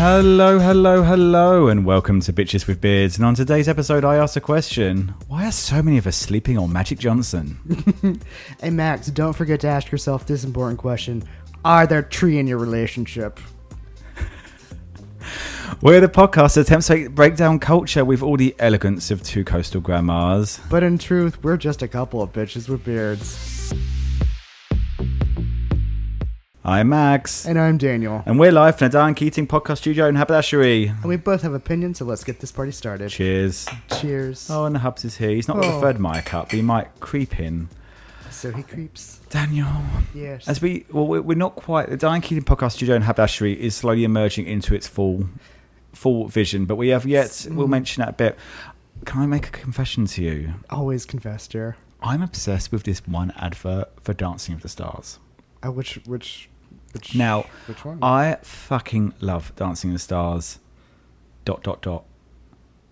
Hello, and welcome to Bitches with Beards. And on today's episode, I asked a question: why are so many of us sleeping on Magic Johnson? Hey Max, don't forget to ask yourself this important question: are there tree in your relationship? We're the podcast that attempts to break down culture with all the elegance of two coastal grandmas. But in truth, we're just a couple of bitches with beards. I'm Max. And I'm Daniel. And we're live from the Diane Keating podcast studio in Haberdashery. And we both have opinions, so let's get this party started. Cheers. Cheers. Oh, and the Hubs is here. He's not got the third mic up, but he might creep in. So he creeps. Daniel. Yes. We're not quite... The Diane Keating podcast studio in Haberdashery is slowly emerging into its full vision, but we have yet... We'll mention that a bit. Can I make a confession to you? Always confess, dear. I'm obsessed with this one advert for Dancing with the Stars. Which Now, which one? I fucking love Dancing with the Stars...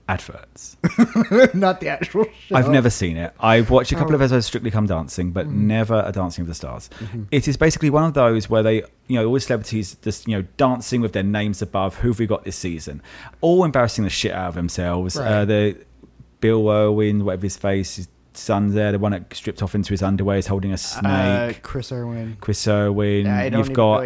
adverts. Not the actual show. I've never seen it. I've watched a couple of episodes of Strictly Come Dancing, but never a Dancing with the Stars. Mm-hmm. It is basically one of those where they, all celebrities just, dancing with their names above. Who have we got this season? All embarrassing the shit out of themselves. Right. The Bill Irwin, whatever his face, his son's there. The one that stripped off into his underwear is holding a snake. Chris Irwin. You've got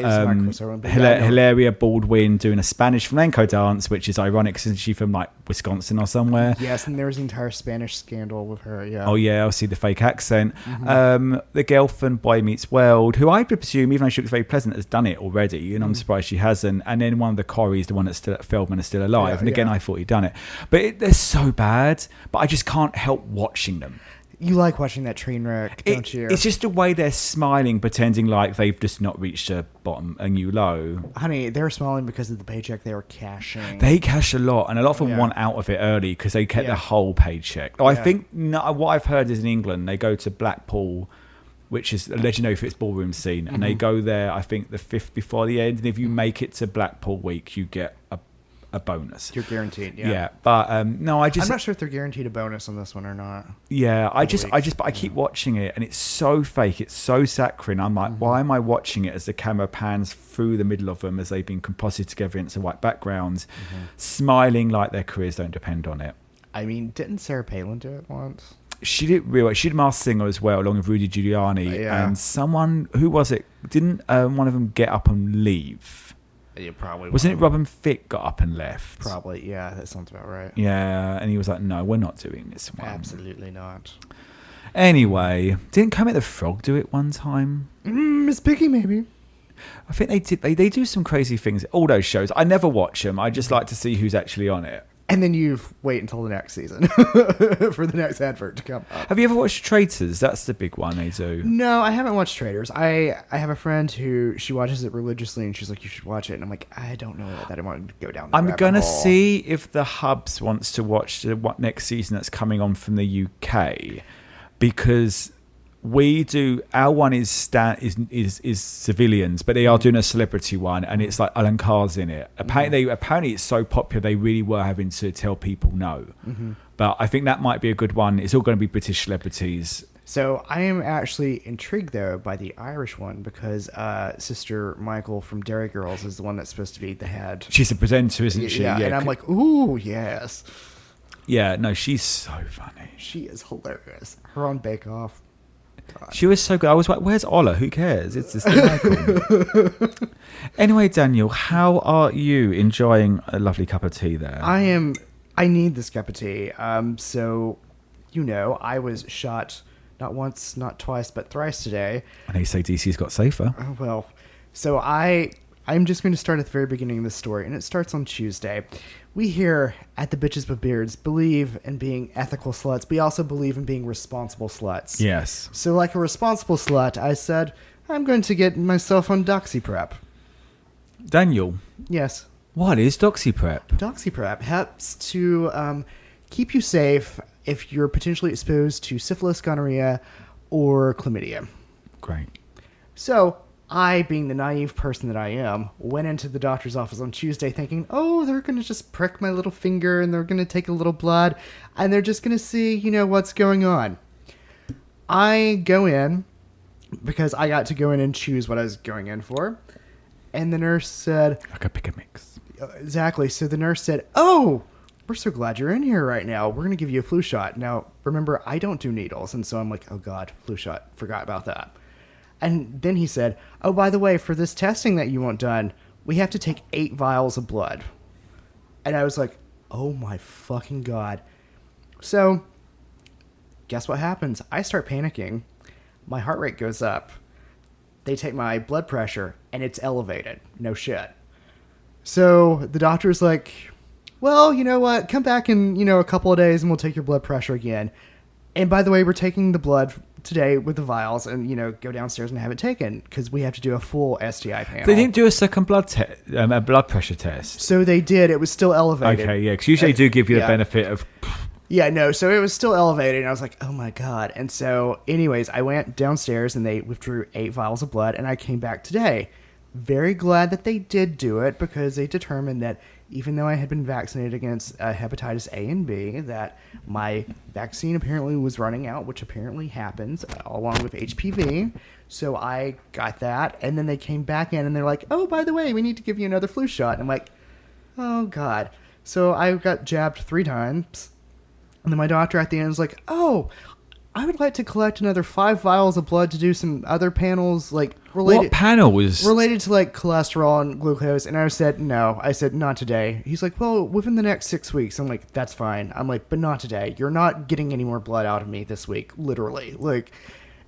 Hilaria Baldwin doing a Spanish flamenco dance, which is ironic since she's from like Wisconsin or somewhere. Yes, and there was the entire Spanish scandal with her. Yeah. Oh yeah, I'll see the fake accent. Mm-hmm. The girl from Boy Meets World, who I presume, even though she looks very pleasant, has done it already, and I'm surprised she hasn't. And then one of the Corries, the one that's still at Feldman, is still alive. And again, I thought he'd done it, but they're so bad. But I just can't help watching them. You like watching that train wreck, don't you? It's just the way they're smiling, pretending like they've just not reached a new low. Honey, they're smiling because of the paycheck they were cashing. They cash a lot, and a lot of them want out of it early because they get the whole paycheck. I think what I've heard is in England, they go to Blackpool, which is a legendary for its ballroom scene, and they go there, I think, the 5th before the end, and if you make it to Blackpool week, you get a bonus. You're guaranteed, but no, I'm not sure if they're guaranteed a bonus on this one or not. But I keep watching it, and it's so fake, it's so saccharine. I'm like, why am I watching it as the camera pans through the middle of them as they've been composited together into white backgrounds, smiling like their careers don't depend on it. I mean, didn't Sarah Palin do it once? She did Masked Singer as well, along with Rudy Giuliani, and someone, who was it? Didn't one of them get up and leave? Yeah, probably. Wasn't it Robin Thicke got up and left? Probably, yeah, that sounds about right. Yeah, and he was like, no, we're not doing this one. Absolutely not. Anyway, didn't Kermit the Frog do it one time? Miss Piggy, maybe. I think they did. They do some crazy things. All those shows, I never watch them. I just like to see who's actually on it. And then you wait until the next season for the next advert to come up. Have you ever watched Traitors? That's the big one they do. No, I haven't watched Traitors. I have a friend who she watches it religiously, and she's like, you should watch it. And I'm like, I don't know that I want to go down the rabbit going to hole. see if the Hubs wants to watch what next season that's coming on from the UK, because we do, our one is civilians, but they are doing a celebrity one, and it's like Alan Carr's in it. Apparently it's so popular they really were having to tell people no. But I think that might be a good one. It's all going to be British celebrities. So I am actually intrigued though by the Irish one, because Sister Michael from Dairy Girls is the one that's supposed to be the head. She's a presenter, isn't she? Yeah, and I'm like, ooh, yes. Yeah, no, she's so funny. She is hilarious. Her on Bake Off. God. She was so good. I was like, where's Ola? Who cares? It's just Michael. Anyway, Daniel, how are you enjoying a lovely cup of tea there? I need this cup of tea. So, I was shot not once, not twice, but thrice today. I know you say DC's got safer. Well, so I'm just going to start at the very beginning of the story, and it starts on Tuesday. We here at the Bitches with Beards believe in being ethical sluts. We also believe in being responsible sluts. Yes. So like a responsible slut, I said, I'm going to get myself on Doxy Prep. Daniel. Yes. What is Doxy Prep? Doxy Prep helps to keep you safe if you're potentially exposed to syphilis, gonorrhea, or chlamydia. Great. So I, being the naive person that I am, went into the doctor's office on Tuesday thinking, oh, they're going to just prick my little finger and they're going to take a little blood and they're just going to see, what's going on. I go in because I got to go in and choose what I was going in for. And the nurse said... I could pick a mix. Exactly. So the nurse said, "Oh, we're so glad you're in here right now. We're going to give you a flu shot." Now, remember, I don't do needles. And so I'm like, oh, God, flu shot. Forgot about that. And then he said, "Oh, by the way, for this testing that you want done, we have to take 8 vials of blood." And I was like, oh, my fucking God. So guess what happens? I start panicking. My heart rate goes up. They take my blood pressure, and it's elevated. No shit. So the doctor's like, "Well, you know what? Come back in, a couple of days and we'll take your blood pressure again. And by the way, we're taking the blood today with the vials and, go downstairs and have it taken because we have to do a full STI panel." They didn't do a second a blood pressure test. So they did. It was still elevated. Okay, yeah, because usually they do give you the benefit of... Yeah, no, so it was still elevated, and I was like, oh my God. And so, anyways, I went downstairs and they withdrew 8 vials of blood, and I came back today. Very glad that they did do it because they determined that even though I had been vaccinated against hepatitis A and B, that my vaccine apparently was running out, which apparently happens along with HPV. So I got that, and then they came back in and they're like, "Oh, by the way, we need to give you another flu shot." And I'm like, oh God. So I got jabbed 3 times, and then my doctor at the end was like, "Oh, I would like to collect another 5 vials of blood to do some other panels, like related." What panel was related to like cholesterol and glucose? And I said, "No." I said, "Not today." He's like, "Well, within the next 6 weeks." I'm like, "That's fine." I'm like, "But not today. You're not getting any more blood out of me this week." Literally, like,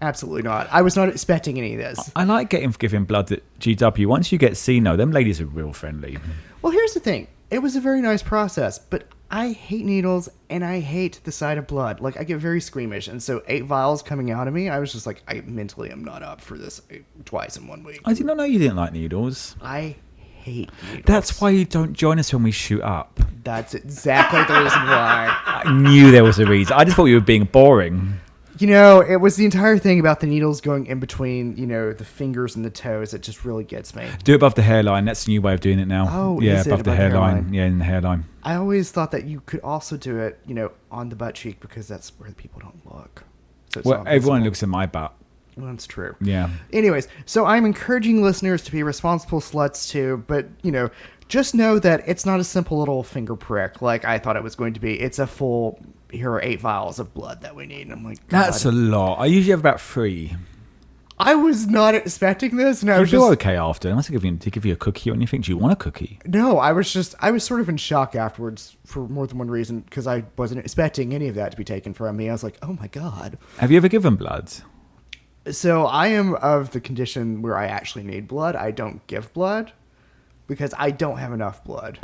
absolutely not. I was not expecting any of this. I like giving blood at GW. Once you get CNO, them ladies are real friendly. Well, here's the thing. It was a very nice process, but I hate needles and I hate the sight of blood. Like, I get very squeamish. And so 8 vials coming out of me, I was just like, I mentally am not up for this twice in 1 week. I did not know you didn't like needles. I hate needles. That's why you don't join us when we shoot up. That's exactly the reason why. I knew there was a reason. I just thought you were being boring. It was the entire thing about the needles going in between, the fingers and the toes. It just really gets me. Do it above the hairline. That's the new way of doing it now. Oh, yeah, is it above the hairline. Yeah, in the hairline. I always thought that you could also do it, on the butt cheek because that's where people don't look. So it's well, everyone looks at my butt. Well, that's true. Yeah. Anyways, so I'm encouraging listeners to be responsible sluts too, but, just know that it's not a simple little finger prick like I thought it was going to be. It's a full, here are 8 vials of blood that we need. And I'm like, God. That's a lot. I usually have about 3. I was not expecting this. And I was feel okay after. Unless they give you a cookie or anything. Do you want a cookie? No, I was sort of in shock afterwards for more than one reason because I wasn't expecting any of that to be taken from me. I was like, oh my God. Have you ever given blood? So I am of the condition where I actually need blood. I don't give blood because I don't have enough blood.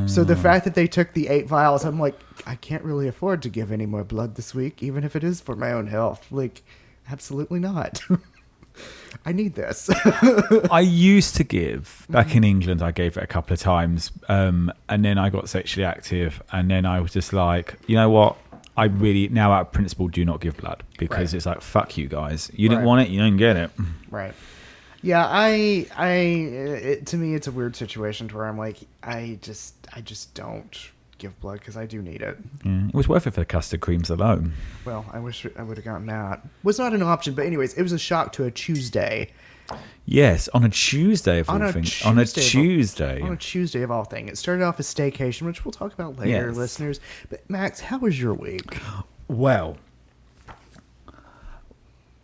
So the fact that they took the 8 vials, I'm like, I can't really afford to give any more blood this week, even if it is for my own health. Like, absolutely not. I need this. I used to give, back in England, I gave it a couple of times, and then I got sexually active, and then I was just like, you know what? I really, now out of principle, do not give blood, because It's like, fuck you guys. You didn't want it, you didn't get it. Right. Yeah, to me, it's a weird situation to where I'm like, I just don't give blood because I do need it. Yeah, it was worth it for the custard creams alone. Well, I wish I would have gotten that. Was not an option, but anyways, it was a shock to a Tuesday. Yes, on a Tuesday of all things. On a Tuesday of all things. It started off as staycation, which we'll talk about later, listeners. But Max, how was your week? Well,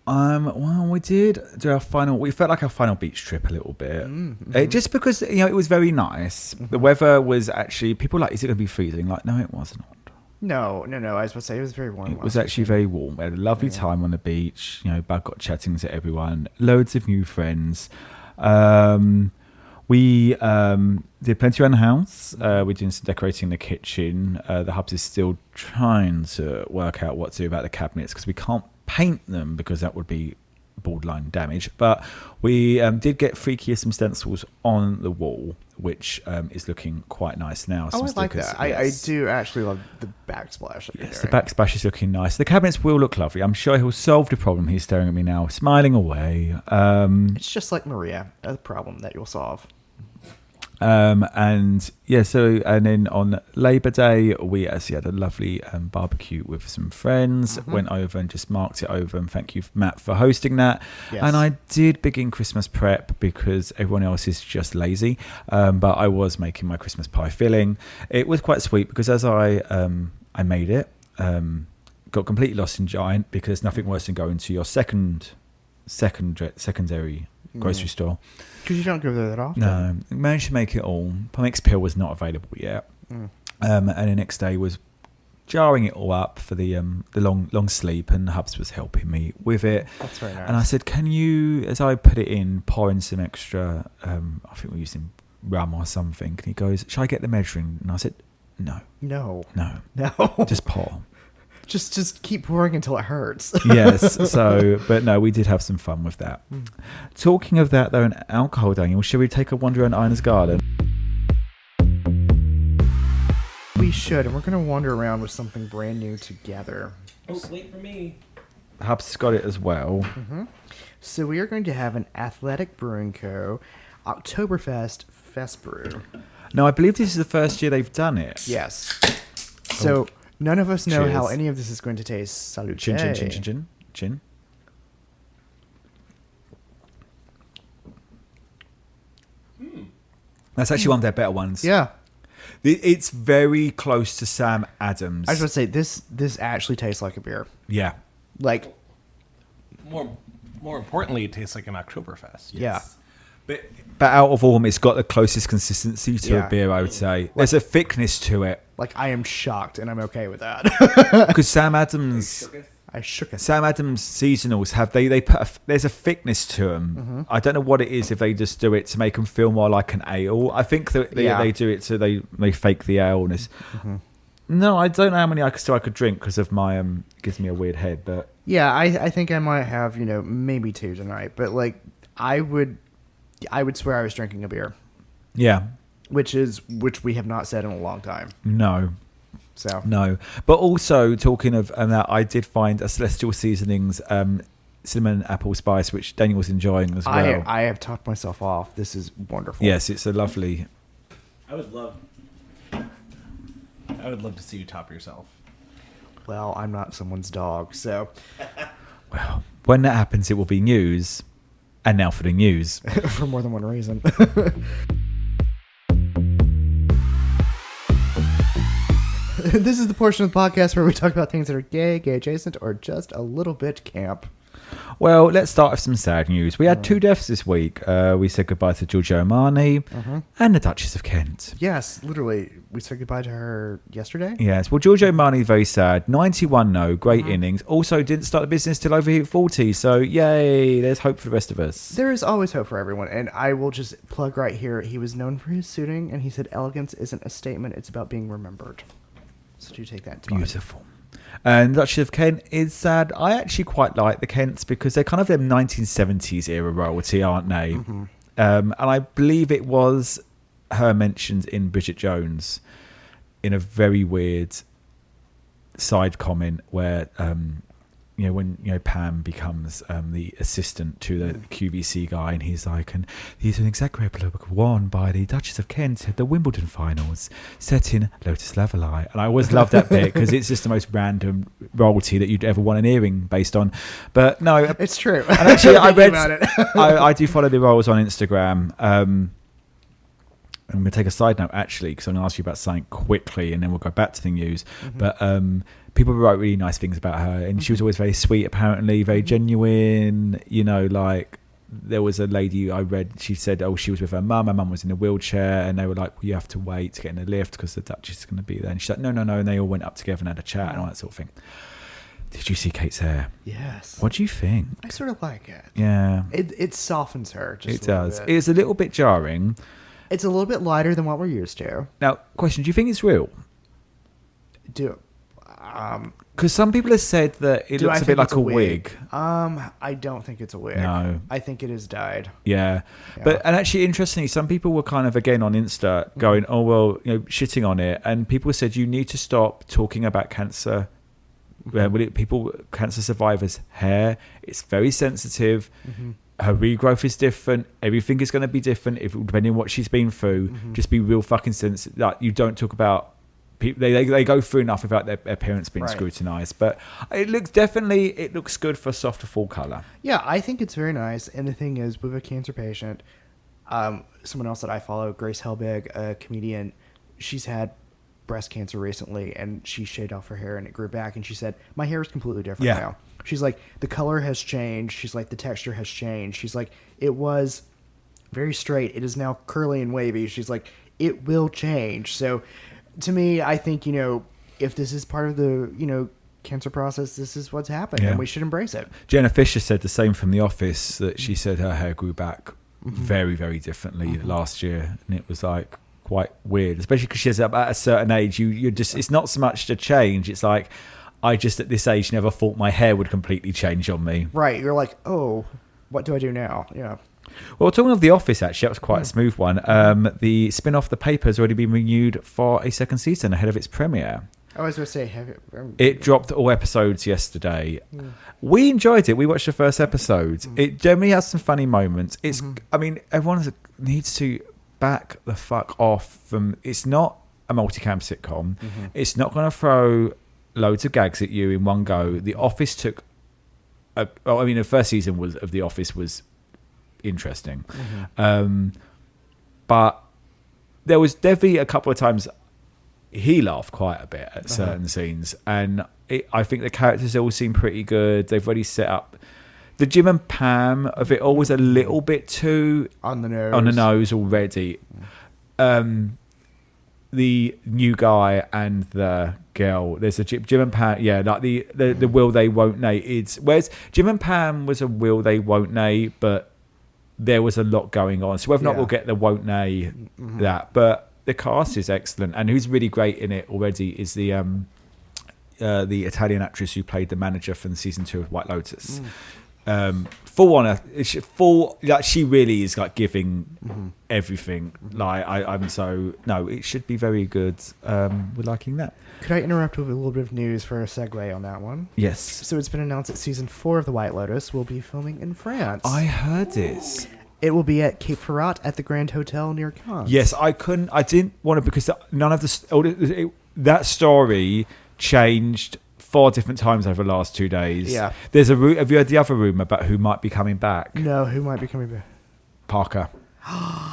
we did do we felt like our final beach trip a little bit. Mm-hmm. Just because, it was very nice. Mm-hmm. The weather was actually, people were like, is it going to be freezing? Like, no, it was not. No. I was supposed to say it was very warm. It was actually very warm. We had a lovely time on the beach. Bug got chatting to everyone. Loads of new friends. We did plenty around the house. We're doing some decorating in the kitchen. The hubs is still trying to work out what to do about the cabinets because we can't paint them because that would be borderline damage. But we did get some stencils on the wall, which is looking quite nice now. I like that. Yes. I do actually love the backsplash. Yes, the backsplash is looking nice. The cabinets will look lovely. I'm sure he'll solve the problem. He's staring at me now, smiling away. It's just like Maria, a problem that you'll solve. And then on Labor Day, we actually had a lovely barbecue with some friends. Went over and just marked it over, and thank you, Matt, for hosting that. Yes. And I did begin Christmas prep because everyone else is just lazy, but I was making my Christmas pie filling. It was quite sweet because as I made it, got completely lost in Giant, because there's nothing worse than going to your secondary grocery store. Because you don't go there that often. No, managed to make it all. Mix Pill was not available yet. And the next day was jarring it all up for the long sleep, and Hubs was helping me with it. That's very nice. And I said, can you, as I put it in, pour in some extra, I think we're using rum or something. And he goes, shall I get the measuring? And I said, no. Just pour. Just keep pouring until it hurts. Yes. So, but no, we did have some fun with that. Talking of that, though, and alcohol, Daniel, shall we take a wander around Ina's garden? We should, and we're going to wander around with something brand new together. Oh, wait for me. Hub's got it as well. So we are going to have an Athletic Brewing Co. Oktoberfest Fest Brew. Now, I believe this is the first year they've done it. Yes. So none of us know Cheers. how any of this is going to taste. Salute. Chin, chin, chin, chin, chin, chin. That's actually one of their better ones. Yeah. It's very close to Sam Adams. I was going to say, this actually tastes like a beer. Yeah. Like, More importantly, it tastes like an Oktoberfest. yeah. But out of all of them, it's got the closest consistency to Yeah. a beer, I would say. There's a thickness to it. Like, I am shocked, and I'm okay with that. Because Sam Adams seasonals have they put there's a thickness to them. I don't know what it is, if they just do it to make them feel more like an ale. I think that they do it so they fake the aleness. No, I don't know how many I could drink because of my gives me a weird head. But Yeah, I think I might have, maybe 2 tonight. But, like, I would swear I was drinking a beer. yeah, Which we have not said in a long time. no. So No, but also talking of that, I did find a Celestial Seasonings cinnamon apple spice, which Daniel was enjoying as well. I have talked myself off. This is wonderful. Yes, it's a lovely. I would love to see you top yourself. Well, I'm not someone's dog, so Well, when that happens, it will be news. And now for the news. for more than one reason. This is the portion of the podcast where we talk about things that are gay adjacent, or just a little bit camp. Well, let's start with some sad news. We had 2 deaths this week. We said goodbye to Giorgio Armani and the Duchess of Kent. Yes, literally. We said goodbye to her yesterday. Yes, well, Giorgio Armani, very sad. 91 no, great innings. Also, didn't start the business till over 40. So, yay, there's hope for the rest of us. There is always hope for everyone, and I will just plug right here. He was known for his suiting, and he said elegance isn't a statement, it's about being remembered. So do take that to mind. Beautiful. And Duchess of Kent is sad. I actually quite like the Kents because they're kind of them 1970s era royalty, aren't they? And I believe it was her mentioned in Bridget Jones in a very weird side comment where when Pam becomes the assistant to the QVC guy, and he's like, and he's an exact replica worn by the Duchess of Kent at the Wimbledon finals, set in Lotus Lavalai. And I always love that bit because it's just the most random royalty that you'd ever want an earring based on. But no, It's true. and actually, I read. About it. I do follow the royals on Instagram. I'm going to take a side note, actually, because I'm going to ask you about something quickly, and then we'll go back to the news. But people wrote really nice things about her, and she was always very sweet, apparently, very genuine. Like there was a lady I read, she said, she was with her mum. Her mum was in a wheelchair, and they were like, well, you have to wait to get in the lift because the Duchess is going to be there. And she's like, no. And they all went up together and had a chat and all that sort of thing. Did you see Kate's hair? Yes. What do you think? I sort of like it. Yeah. It softens her. Just It a little does. bit. It's a little bit jarring. It's a little bit lighter than what we're used to. Now, question, do you think it's real? Because some people have said that it looks a bit like a wig. I don't think it's a wig. No. I think it is dyed. Yeah. And actually, interestingly, some people were kind of, again, on Insta going, shitting on it. And people said, you need to stop talking about cancer, cancer survivors' hair. It's very sensitive. her regrowth is different. Everything is going to be different depending on what she's been through. Just be real fucking sensitive. Like, you don't talk about people. They go through enough without their parents being scrutinized. But it looks good for a softer fall color. Yeah, I think it's very nice. And the thing is, with a cancer patient, someone else that I follow, Grace Helbig, a comedian, she's had breast cancer recently, and she shaved off her hair and it grew back, and she said, my hair is completely different now. She's like, the color has changed. She's like, the texture has changed. She's like, it was very straight. It is now curly and wavy. She's like, it will change. So to me, I think, if this is part of the, cancer process, this is what's happened, and we should embrace it. Jenna Fisher said the same from The Office, that she said her hair grew back very, very differently last year. And it was like quite weird, especially because she's at a certain age. You just, it's not so much to change. It's like, I just at this age never thought my hair would completely change on me. Right. You're like, oh, what do I do now? Yeah. Well, talking of The Office, actually, that was quite a smooth one. The spin-off The Paper has already been renewed for a second season ahead of its premiere. I was going to say, it dropped all episodes yesterday. We enjoyed it. We watched the first episode. It generally has some funny moments. It's, I mean, everyone needs to back the fuck off from. It's not a multicam sitcom. It's not going to throw loads of gags at you in one go. The Office took. The first season of The Office was interesting, but there was definitely a couple of times he laughed quite a bit at certain scenes, and I think the characters all seem pretty good. They've already set up the Jim and Pam of it all was a little bit too on the nose already. The new guy and the girl, there's a Jim and Pam, like the will they won't they. Whereas Jim and Pam was a will they won't they, but there was a lot going on. So whether or not we'll get the won't they that, but the cast is excellent, and who's really great in it already is the Italian actress who played the manager from season 2 of White Lotus. She really is like giving everything. Like it should be very good. We're liking that. Could I interrupt with a little bit of news for a segue on that one? Yes. So it's been announced that season 4 of The White Lotus will be filming in France. I heard this. It will be at Cape Ferrat at the Grand Hotel near Cannes. Yes, I didn't want to, because none of that story changed 4 different times over the last 2 days. Yeah. Have you heard the other rumour about who might be coming back? No, who might be coming back? Parker.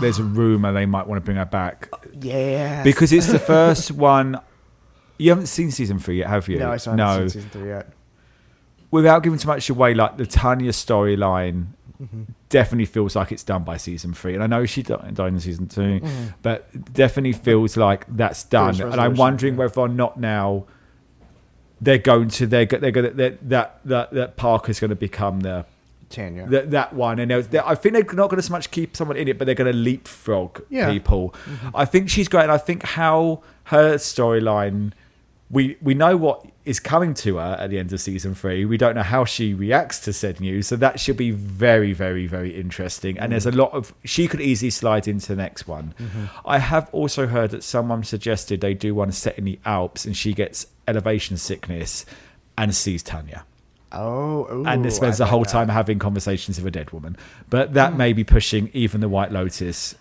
There's a rumour they might want to bring her back. Yeah. Because it's the first one. You haven't seen season 3 yet, have you? No, I haven't seen season 3 yet. Without giving too much away, like the Tanya storyline definitely feels like it's done by season 3. And I know she died in season 2, but definitely feels like that's done. And I'm wondering whether or not now they're going to that Parker's going to become the Tanya. That one, and I think they're not going to so much keep someone in it, but they're going to leapfrog people. I think she's great, and I think how her storyline, we know what is coming to her at the end of season 3. We don't know how she reacts to said news, so that should be very, very, very interesting. And there's a lot of, she could easily slide into the next one. I have also heard that someone suggested they do one set in the Alps, and she gets elevation sickness and sees Tanya. And spends the whole time having conversations with a dead woman. But that may be pushing even the White Lotus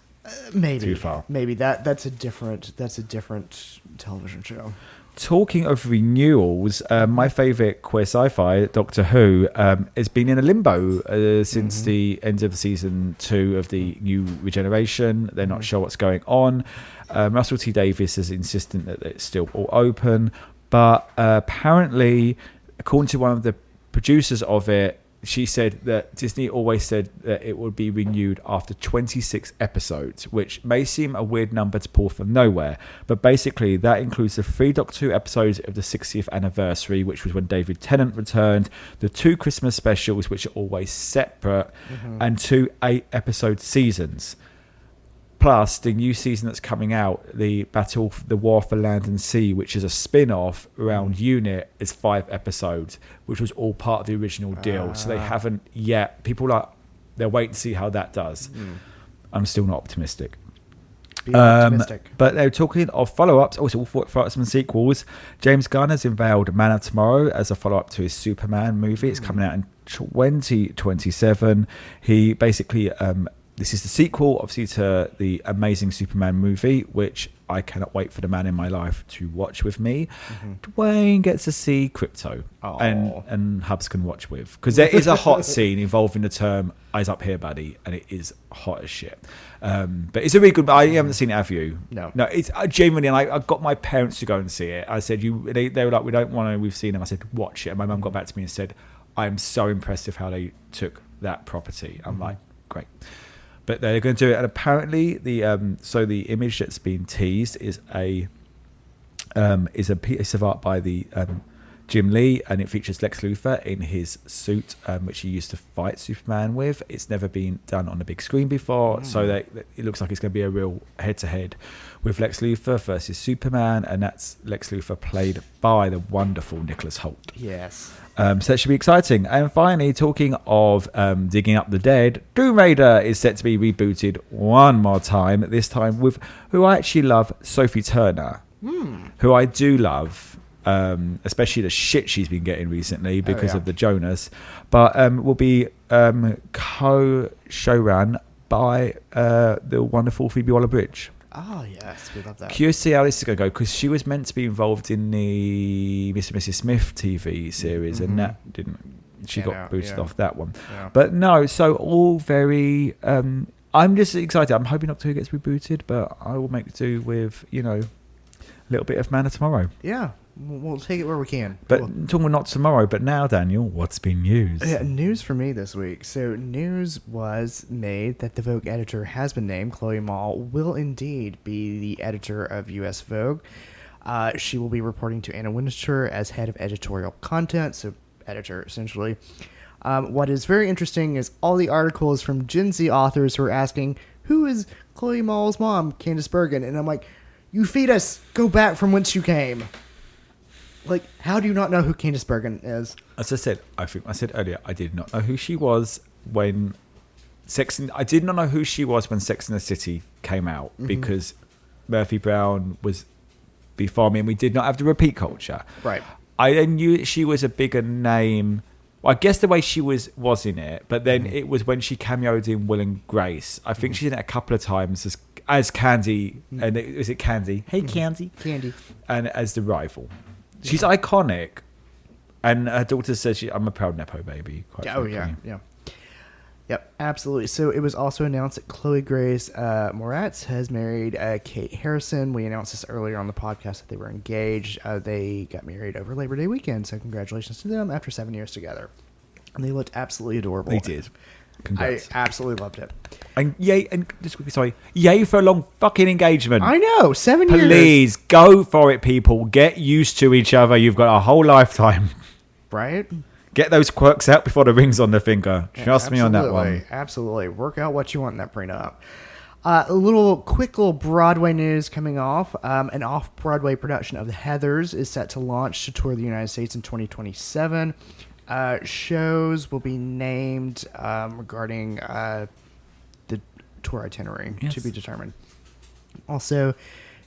too far. Maybe that's a different television show. Talking of renewals, my favourite queer sci-fi, Doctor Who, has been in a limbo since the end of season 2 of the new regeneration. They're not sure what's going on. Russell T Davies is insistent that it's still all open, but apparently, according to one of the producers of it, she said that Disney always said that it would be renewed after 26 episodes, which may seem a weird number to pull from nowhere. But basically, that includes the 3 Doctor Who episodes of the 60th anniversary, which was when David Tennant returned, the 2 Christmas specials, which are always separate, and 2 8-episode seasons. Plus, the new season that's coming out, the War for Land and Sea, which is a spin-off around UNIT, is 5 episodes, which was all part of the original deal. So they haven't yet. People they're waiting to see how that does. I'm still not optimistic. Be optimistic. But they're talking of follow-ups, also follow-ups and sequels. James Gunn has unveiled Man of Tomorrow as a follow-up to his Superman movie. It's coming out in 2027. He basically, this is the sequel, obviously, to the Amazing Superman movie, which I cannot wait for the man in my life to watch with me. Dwayne gets to see Crypto, and Hubs can watch with, because there is a hot scene involving the term "eyes up here, buddy," and it is hot as shit. But it's a really good. I haven't seen it, have you? No. It's genuinely. And I got my parents to go and see it. I said, they were like, we don't want to. We've seen them. I said, watch it. And my mum got back to me and said, I'm so impressed with how they took that property. I'm like, great. But they're going to do it, and apparently the image that's been teased is a piece of art by the Jim Lee, and it features Lex Luthor in his suit, which he used to fight Superman with. It's never been done on a big screen before, so it looks like it's going to be a real head-to-head with Lex Luthor versus Superman, and that's Lex Luthor played by the wonderful Nicholas Hoult. Yes. So that should be exciting. And finally, talking of digging up the dead, Tomb Raider is set to be rebooted one more time, this time with who I actually love, Sophie Turner, who I do love, especially the shit she's been getting recently because of the Jonas, but will be co-showrun by the wonderful Phoebe Waller-Bridge. Oh, yes, we love that. Curious to see how this is going to go, because she was meant to be involved in the Mr. and Mrs. Smith TV series, and that didn't. She got booted off that one. Yeah. But no, so all very. I'm just excited. I'm hoping Doctor Who gets rebooted, but I will make do with, a little bit of Man of Tomorrow. Yeah. We'll take it where we can. But talking about not tomorrow, but now, Daniel, what's been news? Yeah, news for me this week. So news was made that the Vogue editor has been named. Chloe Mall will indeed be the editor of US Vogue. She will be reporting to Anna Winchester as head of editorial content, so editor essentially. What is very interesting is all the articles from Gen Z authors who are asking, who is Chloe Mall's mom, Candice Bergen? And I'm like, you fetus, go back from whence you came. Like, how do you not know who Candice Bergen is? As I said, I think I said earlier, I did not know who she was when I did not know who she was when Sex and the City came out, because Murphy Brown was before me, and we did not have the repeat culture. Right. I knew she was a bigger name. Well, I guess the way she was in it, but then it was when she cameoed in Will and Grace. I think she's in it a couple of times as Candy, and is it Candy? Hey, Candy. Candy. And as the rival. She's iconic, and her daughter says, I'm a proud Nepo baby. Yeah. Yep, absolutely. So it was also announced that Chloe Grace Moretz has married Kate Harrison. We announced this earlier on the podcast that they were engaged. They got married over Labor Day weekend, so congratulations to them after 7 years together. And they looked absolutely adorable. They did. Congrats. I absolutely loved it. And yay for a long fucking engagement. I know, 7 years. Please, go for it, people. Get used to each other. You've got a whole lifetime. Right? Get those quirks out before the ring's on the finger. Trust me on that one. Absolutely. Work out what you want in that prenup. Quick little Broadway news coming off. An off-Broadway production of The Heathers is set to launch to tour the United States in 2027. Shows will be named regarding the tour itinerary to be determined. Also,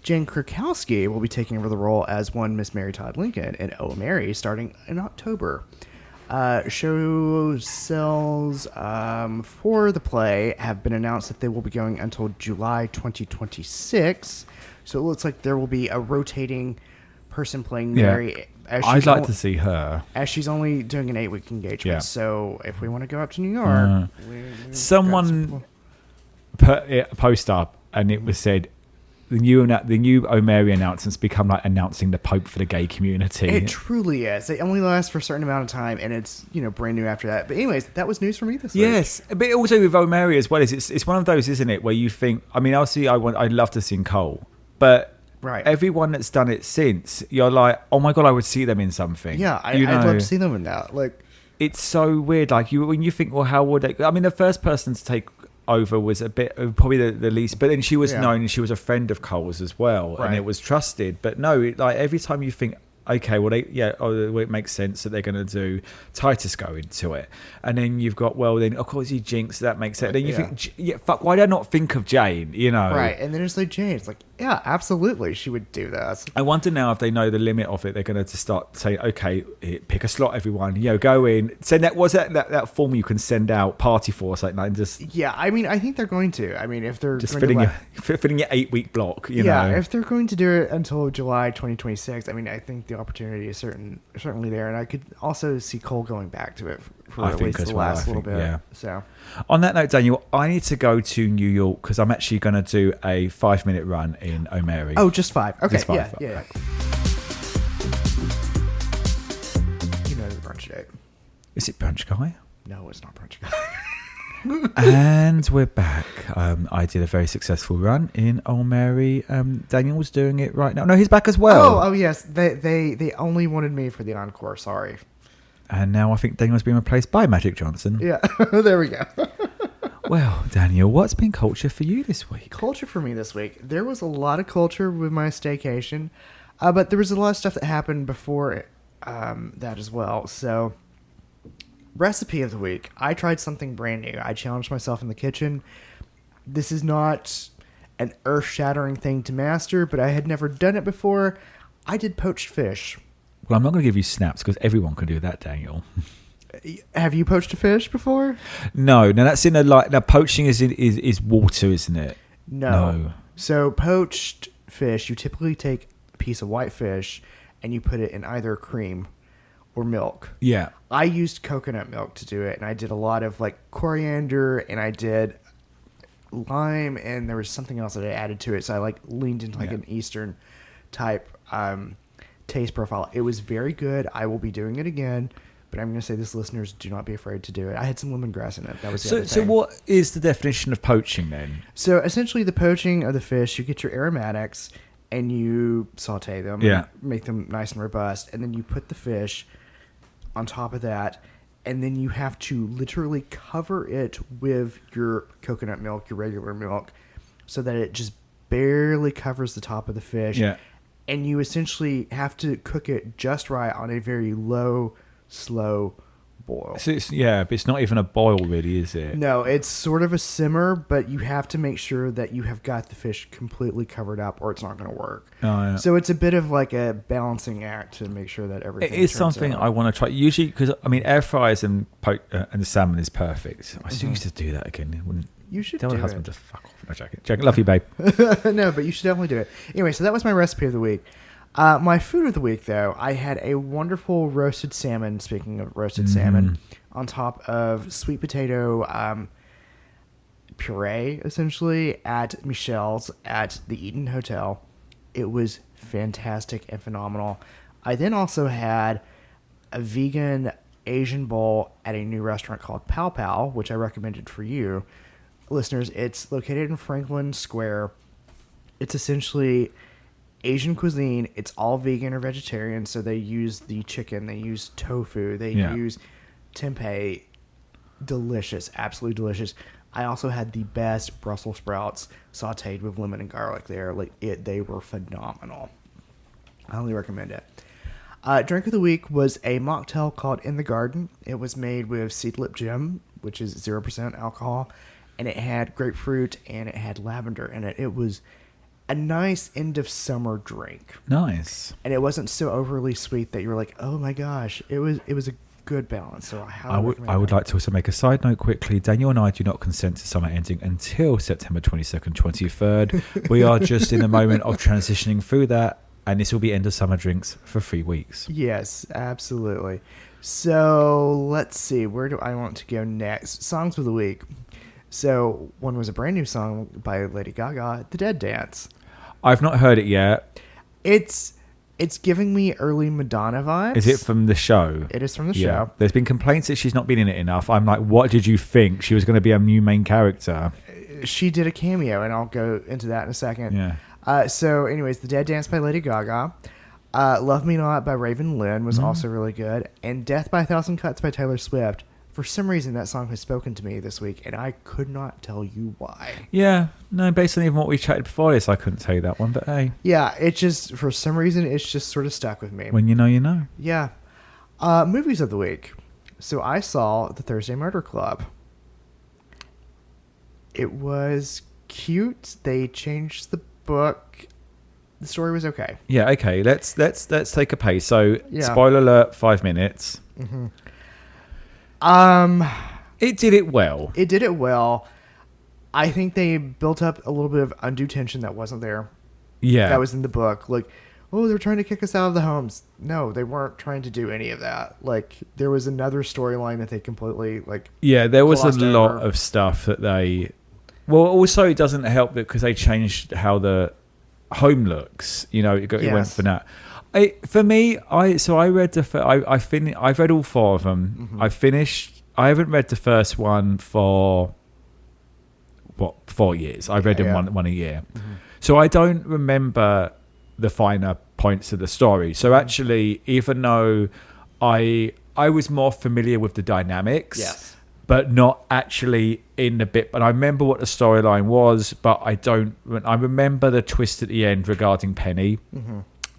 Jane Krakowski will be taking over the role as one Miss Mary Todd Lincoln in Oh Mary starting in October. Show sales for the play have been announced that they will be going until July 2026. So it looks like there will be a rotating person playing Mary. I'd like to see her. As she's only doing an 8-week engagement. Yeah. So if we want to go up to New York... someone put a post up and it was said, the new O'Mary announcements become like announcing the Pope for the gay community. It truly is. They only last for a certain amount of time, and it's brand new after that. But anyways, that was news for me this week. Yes, but also with O'Mary as well, it's one of those, isn't it, where you think, I mean, I'd love to sing Cole, but everyone that's done it since, you're like, oh my God, I would see them in something. Yeah, I'd love to see them in that. Like, it's so weird. Like, when you think, well, how would they? I mean, the first person to take over was a bit probably the least, but then she was known, and she was a friend of Cole's as well, and it was trusted. But no, like every time you think, okay, well, it makes sense that they're going to do Titus go into it, and then you've got, well, then of course he Jinx, that makes sense. Then you think, fuck, why did I not think of Jane? Right? And then it's like Jane, it's like, Yeah, absolutely. She would do that. I wonder now if they know the limit of it, they're going to start saying, okay, pick a slot, everyone. Go in. Send that. What's that form you can send out, party force, like that, and just. Yeah, I mean, I think they're going to. I mean, if they're just filling your 8-week block, you know. If they're going to do it until July 2026, I mean, I think the opportunity is certainly there, and I could also see Cole going back to it for at least the last little bit. Yeah. So, on that note, Daniel, I need to go to New York because I'm actually going to do a 5-minute run in O'Mary. Oh, just 5. Okay, Just five. Yeah. You know the brunch date. Is it Brunch Guy? No, it's not brunch guy. And we're back. I did a very successful run in Old Mary. Daniel's doing it right now. No, he's back as well. Oh yes. They only wanted me for the encore. Sorry. And now I think Daniel's been replaced by Magic Johnson. Yeah, there we go. Well, Daniel, what's been culture for you this week? Culture for me this week. There was a lot of culture with my staycation, but there was a lot of stuff that happened before that as well. So, recipe of the week. I tried something brand new. I challenged myself in the kitchen. This is not an earth-shattering thing to master, but I had never done it before. I did poached fish. Well, I'm not going to give you snaps because everyone can do that, Daniel. Have you poached a fish before? No, that's in a like. Now, poaching is water, isn't it? No. So poached fish, you typically take a piece of white fish and you put it in either cream or milk. Yeah. I used coconut milk to do it, and I did a lot of like coriander, and I did lime, and there was something else that I added to it. So I like leaned into like an Eastern type taste profile. It was very good. I will be doing it again. But I'm going to say this, listeners, do not be afraid to do it. I had some lemongrass in it. That was the other thing. So what is the definition of poaching then? So essentially the poaching of the fish, you get your aromatics and you saute them, make them nice and robust, and then you put the fish on top of that, and then you have to literally cover it with your coconut milk, your regular milk, so that it just barely covers the top of the fish. Yeah. And you essentially have to cook it just right on a very low, slow boil. So but it's not even a boil, really, is it? No, it's sort of a simmer, but you have to make sure that you have got the fish completely covered up, or it's not going to work. Oh, yeah. So it's a bit of like a balancing act to make sure that everything. It is something I want to try. Usually, because I mean, air fryers and the salmon is perfect. I still used to do that again. Wouldn't you should tell do my husband it. to fuck off. No, joking. Love you, babe. No, but you should definitely do it. Anyway, so that was my recipe of the week. My food of the week, though, I had a wonderful roasted salmon, speaking of roasted salmon, on top of sweet potato puree, essentially, at Michelle's at the Eaton Hotel. It was fantastic and phenomenal. I then also had a vegan Asian bowl at a new restaurant called Pow Pow, which I recommended for you. Listeners, it's located in Franklin Square. It's essentially Asian cuisine. It's all vegan or vegetarian, so they use the chicken, they use tofu, they use tempeh. Delicious, absolutely delicious. I also had the best Brussels sprouts sauteed with lemon and garlic there. They were phenomenal. I highly recommend it. Drink of the week was a mocktail called In the Garden. It was made with Seedlip Gin, which is 0% alcohol, and it had grapefruit and it had lavender in it. It was a nice end of summer drink. Nice. And it wasn't so overly sweet that you were like, oh my gosh. It was a good balance. So I would like to also make a side note quickly. Daniel and I do not consent to summer ending until September 22nd, 23rd. We are just in the moment of transitioning through that, and this will be end of summer drinks for 3 weeks. Yes, absolutely. So let's see. Where do I want to go next? Songs of the week. So one was a brand new song by Lady Gaga, The Dead Dance. I've not heard it yet. It's giving me early Madonna vibes. Is it from the show? It is from the show. There's been complaints that she's not been in it enough. I'm like, what did you think? She was going to be a new main character. She did a cameo, and I'll go into that in a second. Yeah. So anyways, The Dead Dance by Lady Gaga. Love Me Not by Raven Lynn was also really good. And Death by a Thousand Cuts by Taylor Swift. For some reason, that song has spoken to me this week, and I could not tell you why. Yeah, no, based on even what we chatted before this, I couldn't tell you that one, but hey. Yeah, it just, for some reason, it's just sort of stuck with me. When you know, you know. Yeah. Movies of the week. So I saw The Thursday Murder Club. It was cute. They changed the book, the story was okay. Yeah, okay. Let's take a pace. So, Yeah. spoiler alert: 5 minutes. It did it well. It did it well. I think they built up a little bit of undue tension that wasn't there. Yeah, That was in the book. Like, oh, they're trying to kick us out of the homes. No, they weren't trying to do any of that. Like, there was another storyline that they completely, like... Yeah, there was a glossed lot over. of stuff that they... Well, also, it doesn't help because they changed how the home looks. You know, it went Yes. for that. For me, I read I've read all 4 of them. I finished... I haven't read the first one for... 4 years. I read them one a year. So I don't remember the finer points of the story. So actually, even though I was more familiar with the dynamics, Yes. but not actually in the bit. But I remember what the storyline was, but I don't. I remember the twist at the end regarding Penny.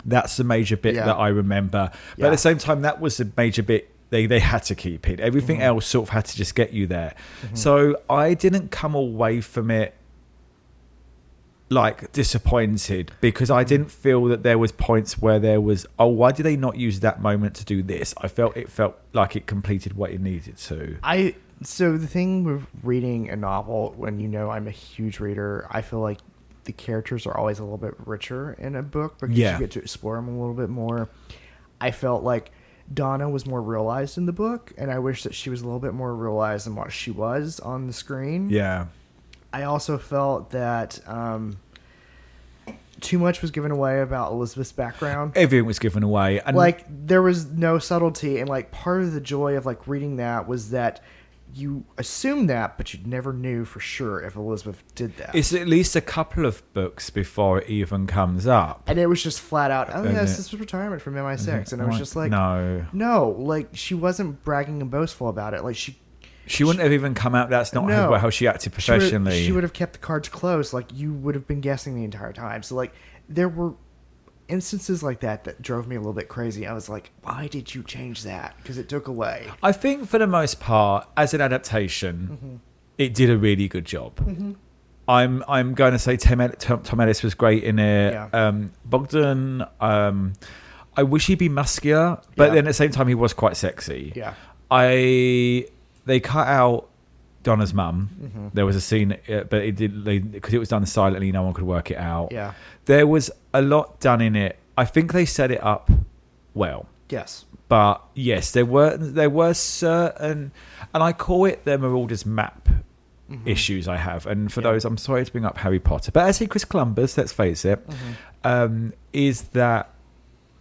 That's the major bit that I remember. But at the same time, that was the major bit they had to keep it. Everything else sort of had to just get you there. So I didn't come away from it like disappointed because I didn't feel that there was points where there was, oh, why did they not use that moment to do this? It felt like it completed what it needed to. So the thing with reading a novel, when you know I'm a huge reader, I feel like the characters are always a little bit richer in a book because you get to explore them a little bit more. I felt like Donna was more realized in the book, and I wish that she was a little bit more realized than what she was on the screen. Yeah. I also felt that too much was given away about Elizabeth's background. Everything was given away. And Like, there was no subtlety, and like part of the joy of like reading that was that you assumed that, but you never knew for sure if Elizabeth did that. it's at least a couple of books before it even comes up. And it was just flat out, oh, And yes, this was retirement from MI6. And I was just like, no, like, she wasn't bragging and boastful about it. Like, she wouldn't have even come out. That's not how she acted She would professionally. have kept the cards close. Like, you would have been guessing the entire time. So, like, there were instances like that drove me a little bit crazy. I was like, why did you change that? Because it took away. I think for the most part, as an adaptation, it did a really good job. I'm going to say Tom Ellis was great in it. Yeah. Bogdan, I wish he'd be muscular, but then at the same time, he was quite sexy. Yeah. They cut out Donna's mum. There was a scene, but it did because it was done silently. No one could work it out. Yeah. There was a lot done in it. I think they set it up well. Yes. But yes, there were certain, and I call it the Marauders map issues I have. And for those, I'm sorry to bring up Harry Potter, but actually Chris Columbus, let's face it, is that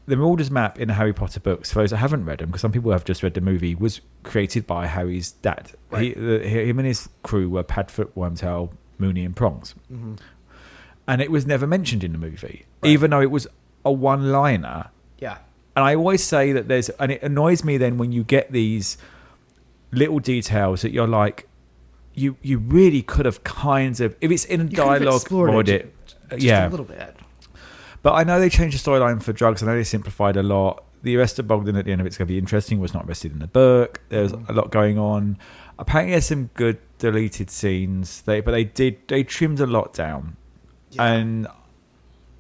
the Marauders map in the Harry Potter books, for those that haven't read them, because some people have just read the movie, was created by Harry's dad. Right. Him and his crew were Padfoot, Wormtail, Mooney and Prongs. And it was never mentioned in the movie, even though it was a one-liner. Yeah. And I always say that and it annoys me then when you get these little details that you're like, you really could have kind of, if it's in a dialogue, explored it just a little bit. But I know they changed the storyline for drugs. I know they simplified a lot. The arrest of Bogdan at the end of it's going to be interesting. Was not arrested in the book. There's a lot going on. Apparently, there's some good deleted scenes. They trimmed a lot down. Yeah. And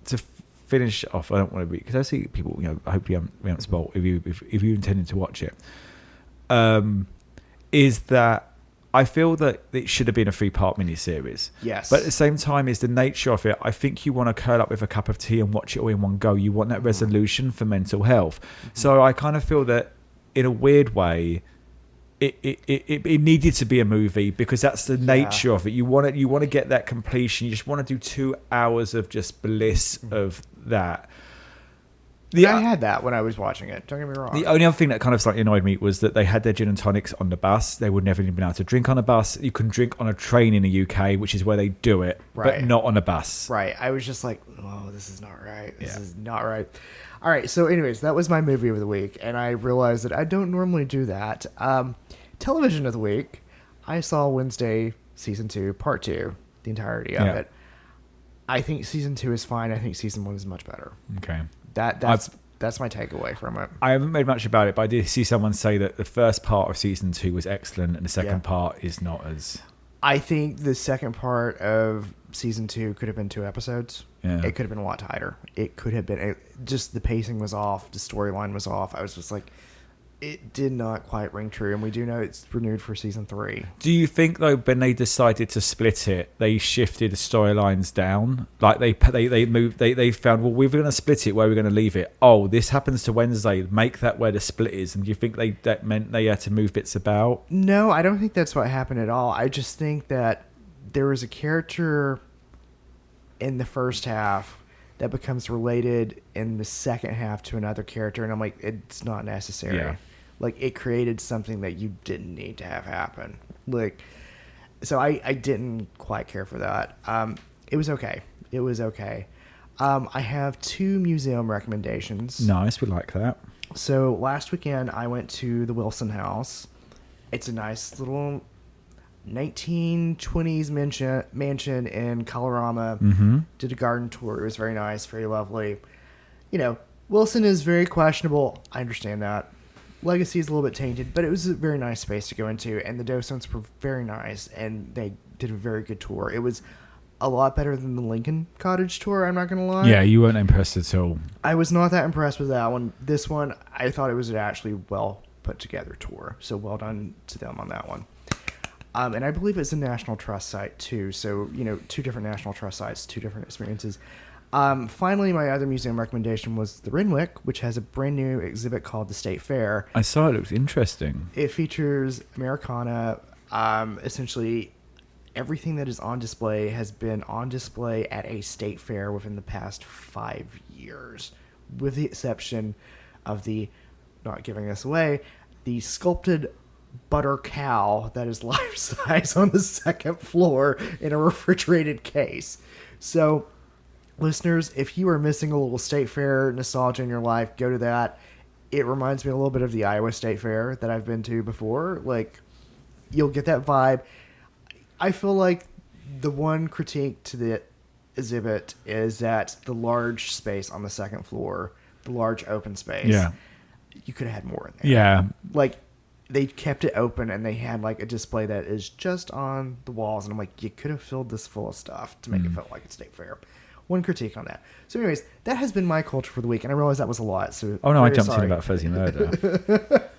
to finish off, I don't want to be, because I see people. I hope we haven't spoiled if you intended to watch it. Is that I feel that it should have been a 3-part miniseries. Yes. But at the same time, is the nature of it. I think you want to curl up with a cup of tea and watch it all in one go. You want that resolution for mental health. So I kind of feel that, in a weird way, it needed to be a movie because that's the nature of it. You want to get that completion. You just want to do 2 hours of just bliss of that. I had that when I was watching it. Don't get me wrong. The only other thing that kind of slightly annoyed me was that they had their gin and tonics on the bus. They would never have been able to drink on a bus. You can drink on a train in the UK, which is where they do it, but not on a bus. Right. I was just like, oh, this is not right. This is not right. All right. So anyways, that was my movie of the week. And I realized that I don't normally do that. Television of the week. I saw Wednesday season 2, part 2, the entirety of it. I think season 2 is fine. I think season 1 is much better. Okay. That's my takeaway from it. I haven't made much about it, but I did see someone say that the first part of season 2 was excellent and the second part is not as... I think the second part of season 2 could have been 2 episodes. Yeah. It could have been a lot tighter. It could have been just the pacing was off, the storyline was off. I was just like, it did not quite ring true, and we do know it's renewed for season 3. Do you think though, when they decided to split it, they shifted the storylines down? Like they moved, they found, well, we're going to split it. Where we're going to leave it? Oh, this happens to Wednesday. Make that where the split is. And do you think that meant they had to move bits about? No, I don't think that's what happened at all. I just think that there was a character in the first half that becomes related in the second half to another character, and I'm like, it's not necessary. Yeah. Like, it created something that you didn't need to have happen. Like, so I didn't quite care for that. It was okay. It was okay. I have 2 museum recommendations. Nice, we like that. So last weekend I went to the Wilson House. It's a nice little 1920s mansion in Colorama. Mm-hmm. Did a garden tour. It was very nice, very lovely. You know, Wilson is very questionable. I understand that. Legacy is a little bit tainted, but it was a very nice space to go into, and the docents were very nice, and they did a very good tour. It was a lot better than the Lincoln Cottage tour, I'm not going to lie. Yeah, you weren't impressed at all. I was not that impressed with that one. This one, I thought it was an actually well put together tour, so well done to them on that one. And I believe it's a National Trust site too. So, 2 different National Trust sites, 2 different experiences. Finally, my other museum recommendation was the Renwick, which has a brand new exhibit called the State Fair. I saw it. It looked interesting. It features Americana. Essentially, everything that is on display has been on display at a state fair within the past 5 years, with the exception of the, not giving this away, the sculpted butter cow that is life size on the second floor in a refrigerated case. So, listeners, if you are missing a little state fair nostalgia in your life, go to that. It reminds me a little bit of the Iowa State Fair that I've been to before. Like, you'll get that vibe. I feel like the one critique to the exhibit is that the large space on the second floor, the large open space, you could have had more in there. Yeah. Like, they kept it open, and they had like a display that is just on the walls, and I'm like, you could have filled this full of stuff to make it feel like a state fair. One critique on that. So anyways, that has been my culture for the week, and I realized that was a lot. So I jumped in about fuzzy murder.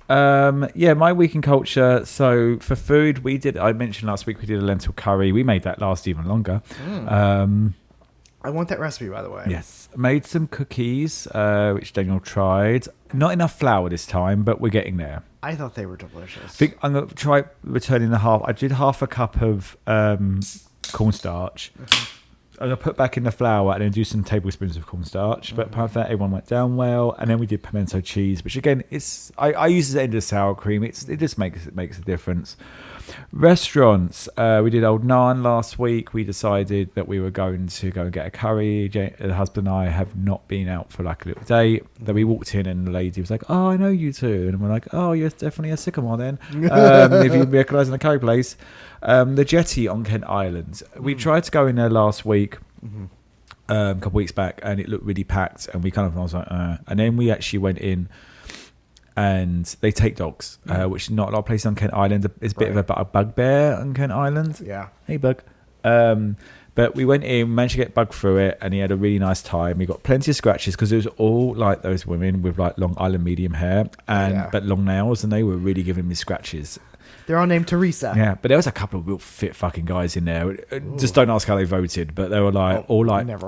My week in culture. So for food, I mentioned last week we did a lentil curry. We made that last even longer. I want that recipe, by the way. Yes. Made some cookies, which Daniel tried. Not enough flour this time, but we're getting there. I thought they were delicious. I think I'm going to try returning the half. I did half a cup of cornstarch. I'm going to put back in the flour and then do some tablespoons of cornstarch. But apart from that, everyone went down well. And then we did pimento cheese, which again, I use it as the end of sour cream. It just makes a difference. Restaurants. We did Old Nan last week. We decided that we were going to go and get a curry. The husband and I have not been out for like a little day. Then we walked in and the lady was like, "Oh, I know you too." And we're like, "Oh, you're definitely a sycamore then." If you recognise the curry place. The Jetty on Kent Island. We tried to go in there last week, a couple of weeks back, and it looked really packed. And I was like, and then we actually went in, and they take dogs, which not a lot of places on Kent Island. It's a bit of a bugbear on Kent Island. Yeah. Hey, bug. But we went in, managed to get Bug through it, and he had a really nice time. He got plenty of scratches because it was all like those women with like Long Island medium hair but long nails, and they were really giving me scratches. They're all named Teresa. Yeah, but there was a couple of real fit fucking guys in there. Just don't ask how they voted, but they were like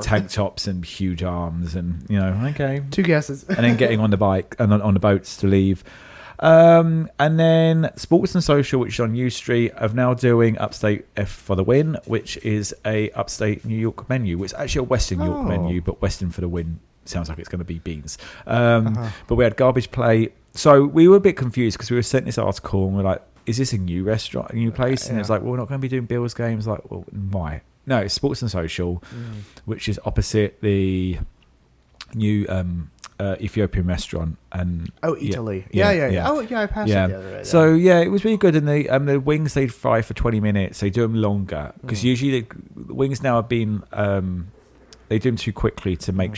tank tops and huge arms, and okay. 2 guesses. And then getting on the bike and on the boats to leave. And then Sports and Social, which is on U Street, are now doing Upstate F for the Win, which is a upstate New York menu. It's actually a Western New York menu, but Western for the Win sounds like it's going to be beans. But we had garbage plate. So we were a bit confused because we were sent this article and we're like, is this a new restaurant, a new place? And it's like, well, we're not going to be doing Bills games. Like, well, why? No, it's Sports and Social, which is opposite the new Ethiopian restaurant. And Italy. Yeah. Oh, yeah, I passed it the other day. So, it was really good. And the wings, they'd fry for 20 minutes. They do them longer. Because usually the wings now have been... they do them too quickly to make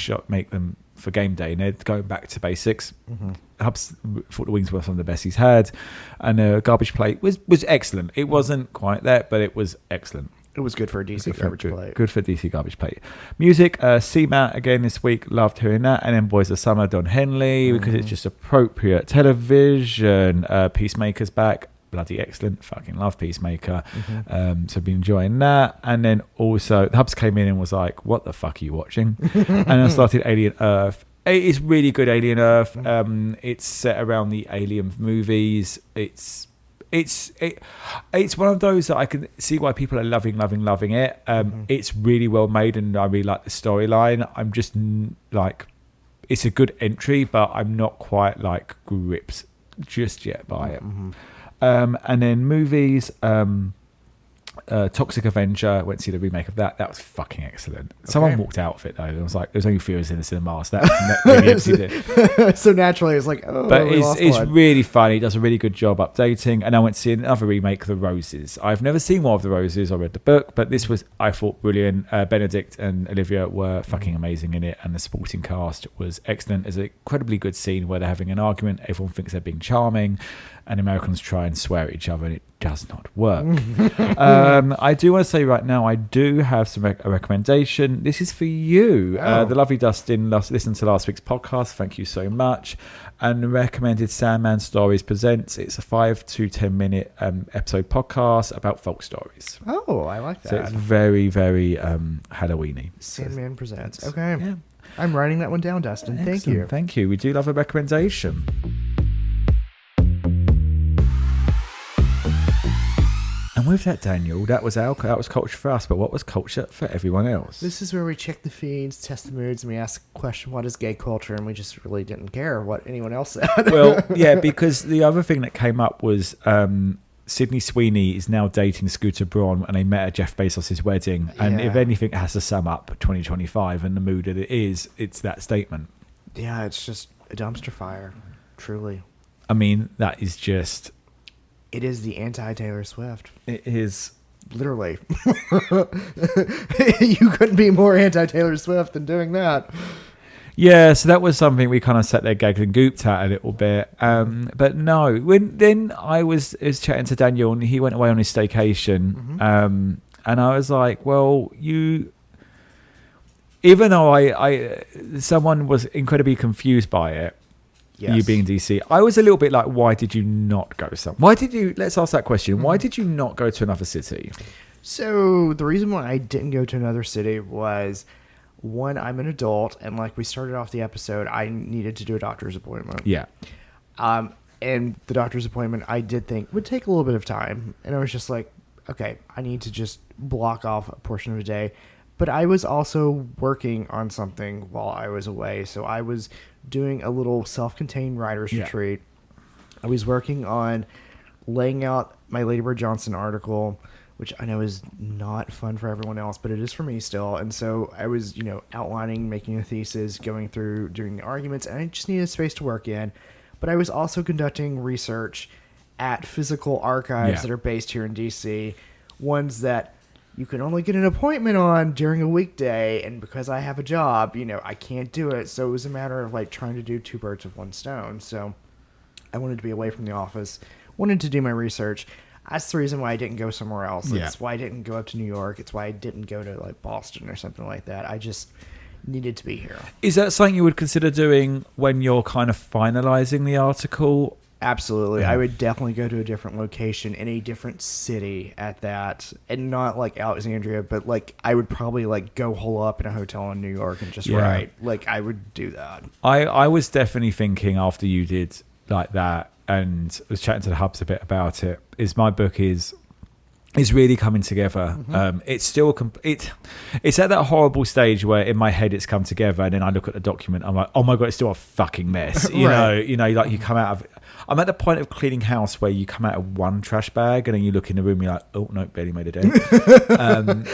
them for game day, and they're going back to basics. Hubs thought the wings were some of the best he's had, and Garbage Plate was excellent. It wasn't quite that, but it was excellent. It was good for a DC Garbage Plate. Good for DC Garbage Plate. Music, C-Mat again this week. Loved hearing that. And then Boys of Summer, Don Henley, because it's just appropriate. Television, Peacemaker's back. Bloody excellent. Fucking love Peacemaker. So I've been enjoying that. And then also, Hubs came in and was like, what the fuck are you watching? And I started Alien Earth. It is really good, Alien Earth. It's set around the Alien movies. It's one of those that I can see why people are loving it. It's really well made, and I really like the storyline. I'm just like, it's a good entry, but I'm not quite like gripped just yet by it. And then movies, Toxic Avenger, went to see the remake of that. That was fucking excellent. Someone walked out of it though. It was like, there's only few of us in the cinema, so that really emptied it. So naturally it's like, oh, but it's really funny. It does a really good job updating. And I went to see another remake, The Roses. I've never seen one of The Roses. I read the book, but this was, I thought, brilliant. Benedict and Olivia were fucking amazing in it, and the supporting cast was excellent. There's an incredibly good scene where they're having an argument. Everyone thinks they're being charming, and Americans try and swear at each other, and it does not work. I do want to say right now, I do have a recommendation. This is for you. The lovely Dustin listened to last week's podcast. Thank you so much. And recommended Sandman Stories Presents. It's a 5 to 10 minute episode podcast about folk stories. Oh, I like that. So it's very, very Halloweeny. Sandman Presents. Okay. Yeah. I'm writing that one down, Dustin. Excellent. Thank you. Thank you. We do love a recommendation. And with that, Daniel, that was culture for us, but what was culture for everyone else? This is where we check the feeds, test the moods, and we ask the question, what is gay culture? And we just really didn't care what anyone else said. Well, yeah, because the other thing that came up was Sydney Sweeney is now dating Scooter Braun, and they met at Jeff Bezos' wedding. And if anything has to sum up 2025 and the mood that it is, it's that statement. Yeah, it's just a dumpster fire, truly. I mean, that is just... It is the anti-Taylor Swift. It is. Literally. You couldn't be more anti-Taylor Swift than doing that. Yeah, so that was something we kind of sat there gagged and gooped at a little bit. But no, then I was chatting to Daniel, and he went away on his staycation. And I was like, well, even though someone was incredibly confused by it, you being DC, I was a little bit like, why did you not go let's ask that question. Why did you not go to another city? So the reason why I didn't go to another city was, one, I'm an adult, and like we started off the episode, I needed to do a doctor's appointment. Yeah. And the doctor's appointment, I did think would take a little bit of time. And I was just like, okay, I need to just block off a portion of the day. But I was also working on something while I was away. So I was doing a little self-contained writer's retreat. I was working on laying out my Lady Bird Johnson article, which I know is not fun for everyone else, but it is for me still. And so I was, outlining, making a thesis, going through, doing the arguments, and I just needed space to work in. But I was also conducting research at physical archives that are based here in DC, ones that you can only get an appointment on during a weekday, and because I have a job, I can't do it. So it was a matter of like trying to do two birds with one stone. So I wanted to be away from the office, wanted to do my research. That's the reason why I didn't go somewhere else. It's why I didn't go up to New York. It's why I didn't go to like Boston or something like that. I just needed to be here. Is that something you would consider doing when you're kind of finalizing the article? Absolutely. Yeah. I would definitely go to a different location in a different city at that. And not like Alexandria, but like I would probably like go hole up in a hotel in New York and just write. Like I would do that. I was definitely thinking after you did like that, and was chatting to the Hubs a bit about it, is my book is really coming together. It's still it's at that horrible stage where in my head it's come together, and then I look at the document, I'm like, oh my god, it's still a fucking mess. You know, like you come out of. I'm at the point of cleaning house where you come out of one trash bag and then you look in the room and you're like, oh no, barely made a dent.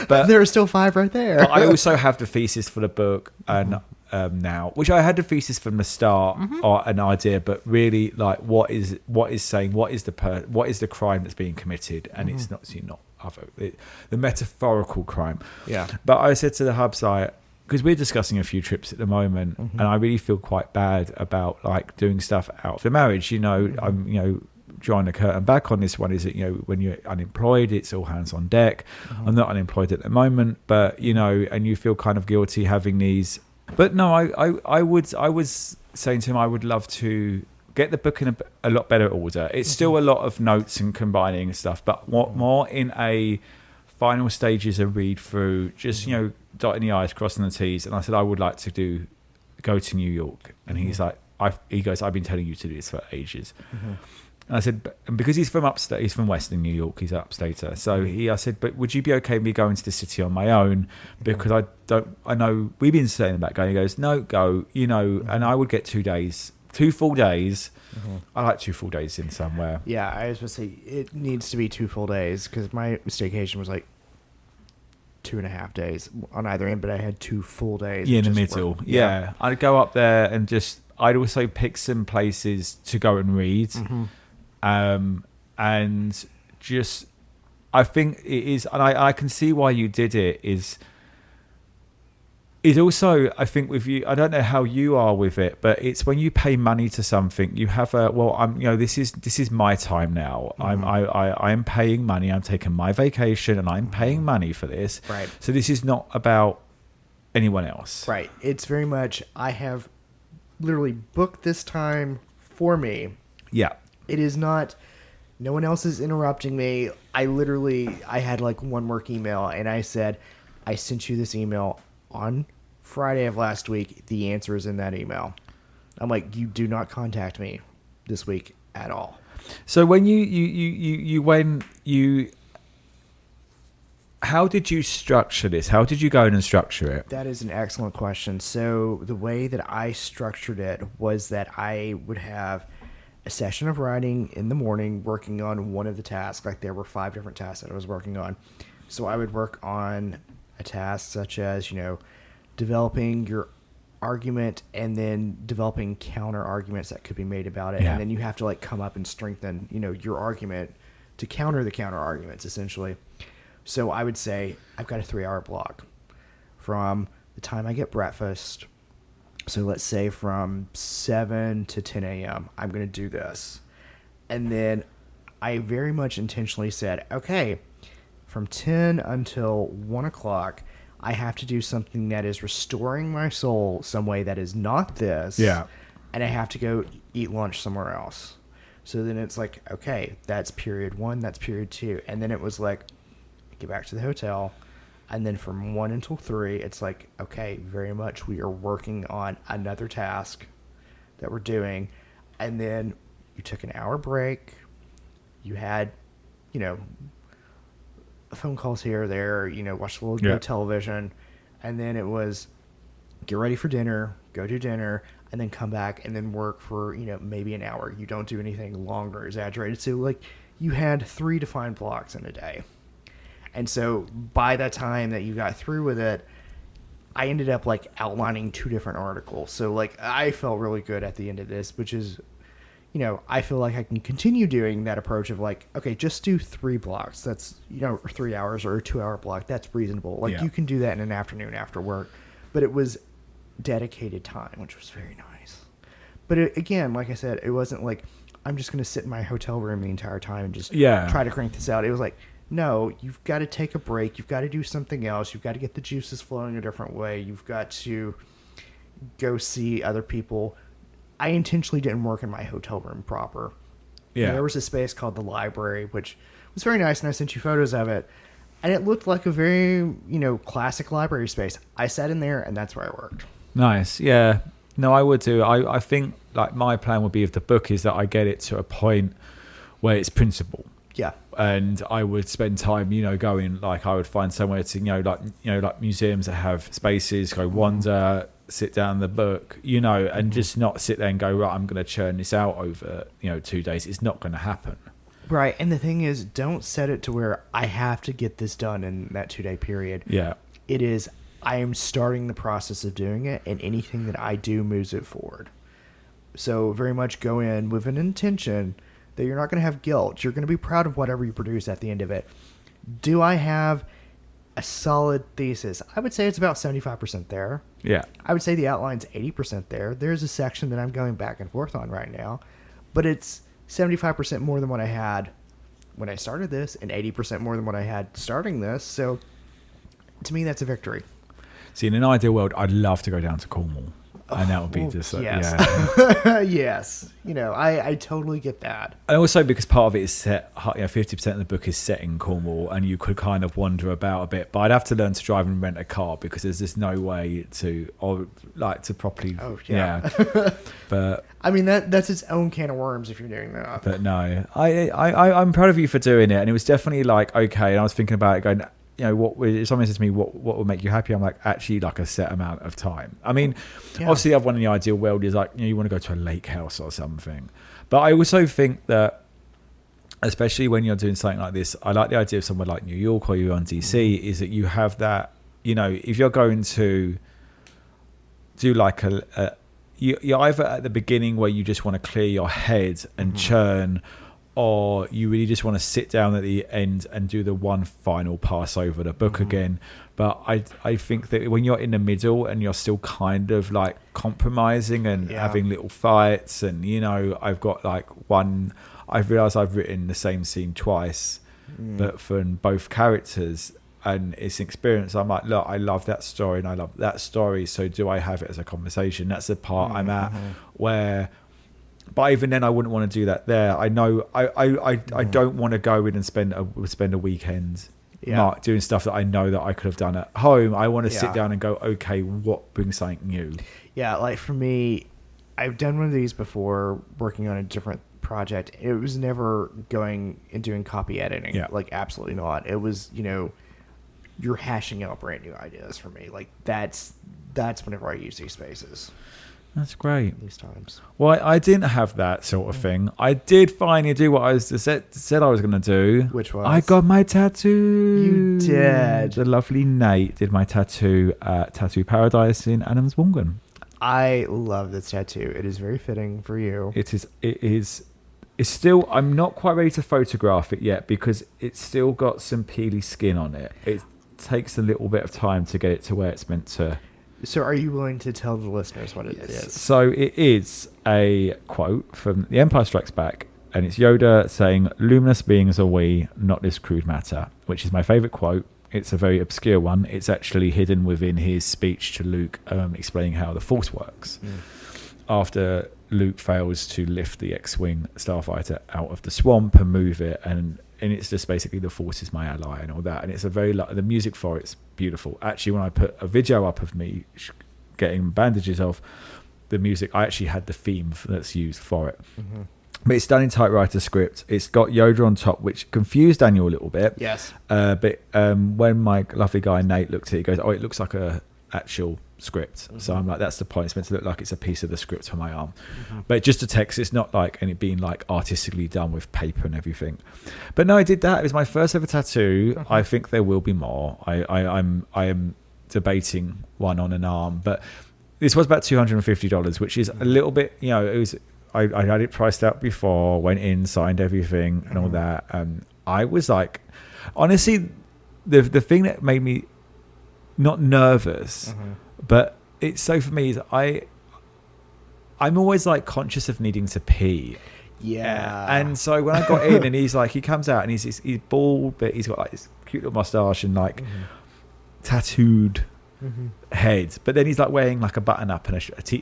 But there are still 5 right there. I also have the thesis for the book and now, which I had the thesis from the start, or an idea, but really like what is the crime that's being committed, and it's not the metaphorical crime. Yeah. But I said to the Hubs, because we're discussing a few trips at the moment, and I really feel quite bad about like doing stuff out of the marriage. I'm drawing the curtain back on this one. Is that when you're unemployed, it's all hands on deck. I'm not unemployed at the moment, but and you feel kind of guilty having these. But no, I was saying to him I would love to get the book in a lot better order. It's still a lot of notes and combining stuff, but more in a final stages of read through, just dotting the I's, crossing the T's. And I said I would like to go to New York, and he's like, he goes, I've been telling you to do this for ages. And I said, and because he's from upstate, he's from Western New York, he's an upstater. So I said, but would you be okay with me going to the city on my own? Because I know we've been saying about going. He goes, no, go, and I would get 2 days. 2 full days. I like 2 full days in somewhere. Yeah, I was going to say it needs to be 2 full days because my staycation was like 2.5 days on either end, but I had 2 full days. Yeah, in the middle. Yeah. I'd go up there and I'd also pick some places to go and read. And just, I think it is, and I can see why you did it, is also, I think with you, I don't know how you are with it, but it's when you pay money to something, you have this is my time now. I'm paying money. I'm taking my vacation, and I'm paying money for this. Right. So this is not about anyone else. Right. It's very much, I have literally booked this time for me. Yeah. It is not, no one else is interrupting me. I had like one work email, and I said, I sent you this email on Friday of last week. The answer is in that email. I'm like, you do not contact me this week at all. So when how did you structure this? How did you go in and structure it? That is an excellent question. So the way that I structured it was that I would have a session of writing in the morning, working on one of the tasks. Like there were 5 different tasks that I was working on. So I would work on a task such as, developing your argument and then developing counter arguments that could be made about it. Yeah. And then you have to like come up and strengthen, your argument to counter the counter arguments essentially. So I would say I've got a 3-hour block from the time I get breakfast. So let's say from 7 to 10 a.m. I'm going to do this. And then I very much intentionally said, okay, from 10 until 1 o'clock, I have to do something that is restoring my soul some way that is not this. Yeah. And I have to go eat lunch somewhere else. So then it's like, okay, that's period 1, that's period 2. And then it was like, get back to the hotel. And then from 1 until 3, it's like, okay, very much we are working on another task that we're doing. And then you took an hour break. You had, phone calls here or there, watch a little bit of television. And then it was get ready for dinner, go do dinner, and then come back and then work for, maybe an hour. You don't do anything long or exaggerated. So like you had 3 defined blocks in a day. And so by the time that you got through with it, I ended up like outlining 2 different articles. So like I felt really good at the end of this, which is, I feel like I can continue doing that approach of like, okay, just do 3 blocks. That's, 3 hours or a 2-hour block. That's reasonable. Like you can do that in an afternoon after work, but it was dedicated time, which was very nice. But again, like I said, it wasn't like I'm just going to sit in my hotel room the entire time and just try to crank this out. It was like, no, you've got to take a break. You've got to do something else. You've got to get the juices flowing a different way. You've got to go see other people. I intentionally didn't work in my hotel room proper. Yeah. There was a space called the library, which was very nice, and I sent you photos of it. And it looked like a very, classic library space. I sat in there, and that's where I worked. Nice, yeah. No, I would too. I think like my plan would be if the book is that I get it to a point where it's printable. Yeah. And I would spend time, going, like I would find somewhere to, like museums that have spaces, go wander, sit down the book, and just not sit there and go, right, I'm going to churn this out over, 2 days. It's not going to happen. Right. And the thing is, don't set it to where I have to get this done in that 2-day period. Yeah. It is, I am starting the process of doing it, and anything that I do moves it forward. So very much go in with an intention that you're not going to have guilt. You're going to be proud of whatever you produce at the end of it. Do I have a solid thesis, I would say it's about 75% there. Yeah. I would say the outline's 80% there. There's a section that I'm going back and forth on right now, but it's 75% more than what I had when I started this and 80% more than what I had starting this. So to me, that's a victory. See, in an ideal world, I'd love to go down to Cornwall. And that would be just yes. yeah. Yes. I totally get that. And also because part of it is set, 50% of the book is set in Cornwall, and you could kind of wander about a bit. But I'd have to learn to drive and rent a car because there's just no way to properly. Oh yeah. But I mean that's its own can of worms if you're doing that. But no, I'm proud of you for doing it, and it was definitely like okay. And I was thinking about it, going, if someone says to me, what would make you happy? I'm like, actually, like a set amount of time. I mean, obviously, the other one in the ideal world is like, you want to go to a lake house or something. But I also think that, especially when you're doing something like this, I like the idea of somewhere like New York or you're on DC, is that you have that, if you're going to do like you're either at the beginning where you just want to clear your head and churn, or you really just want to sit down at the end and do the one final pass over the book again. But I think that when you're in the middle and you're still kind of like compromising and having little fights, and I've got like I've realized I've written the same scene twice, but for both characters, and it's an experience. I'm like, look, I love that story and I love that story, so do I have it as a conversation? That's the part I'm at where. But even then, I wouldn't want to do that there. I know I don't want to go in and spend a weekend doing stuff that I know that I could have done at home. I want to sit down and go, okay, what brings something new? Yeah, like for me, I've done one of these before, working on a different project. It was never going and doing copy editing. Yeah. Like absolutely not. It was you're hashing out brand new ideas for me. Like that's whenever I use these spaces. That's great. These times. Well, I didn't have that sort of thing. I did finally do what I said I was going to do. Which was? I got my tattoo. You did. The lovely Nate did my tattoo at Tattoo Paradise in Adams Morgan. I love this tattoo. It is very fitting for you. It is. It's still. I'm not quite ready to photograph it yet because it's still got some peely skin on it. It takes a little bit of time to get it to where it's meant to. So are you willing to tell the listeners what it is? So it is a quote from The Empire Strikes Back, and it's Yoda saying, "Luminous beings are we, not this crude matter," which is my favourite quote. It's a very obscure one. It's actually hidden within his speech to Luke, explaining how the Force works. After Luke fails to lift the X-Wing starfighter out of the swamp and move it, and it's just basically the Force is my ally and all that. And it's a very the music for it's beautiful. Actually, when I put a video up of me getting bandages off, the music, I actually had the theme that's used for it. But it's done in typewriter script. It's got Yoda on top, which confused Daniel a little bit. Yes. But when my lovely guy Nate looked at it, he goes, "Oh, it looks like a actual script." So I'm like, that's the point. It's meant to look like it's a piece of the script for my arm. But just a text. It's not like any being like artistically done with paper and everything. But no, I did that. It was my first ever tattoo. I think there will be more. I am debating one on an arm, but this was about $250, which is a little bit, it was, I had it priced out before, went in, signed everything and all that. I was like, honestly, the thing that made me not nervous, but it's so for me is I'm always like conscious of needing to pee. Yeah. And so when I got in and he's like, he comes out and he's bald, but he's got like this cute little mustache and like tattooed head. But then he's like wearing like a button up and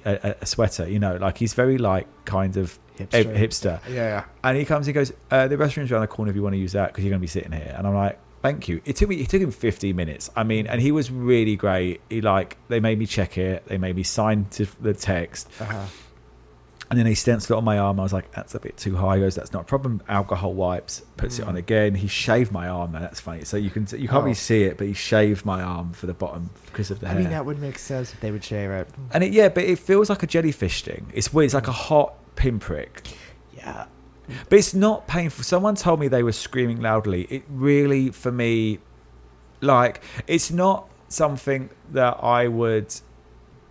a sweater, like he's very like kind of hipster. Yeah. And he comes, he goes, the restroom's around the corner if you want to use that because you're going to be sitting here. And I'm like, thank you. It took him 15 minutes. I mean, and he was really great. They made me check it. They made me sign to the text. And then he stenciled it on my arm. I was like, that's a bit too high. He goes, that's not a problem. Alcohol wipes, puts it on again. He shaved my arm, and that's funny. So you can't really see it, but he shaved my arm for the bottom because of the hair. I mean, that would make sense if they would shave it. And but it feels like a jellyfish sting. It's weird. It's like a hot pinprick. Yeah. But it's not painful. Someone told me they were screaming loudly. It really, for me, like, it's not something that I would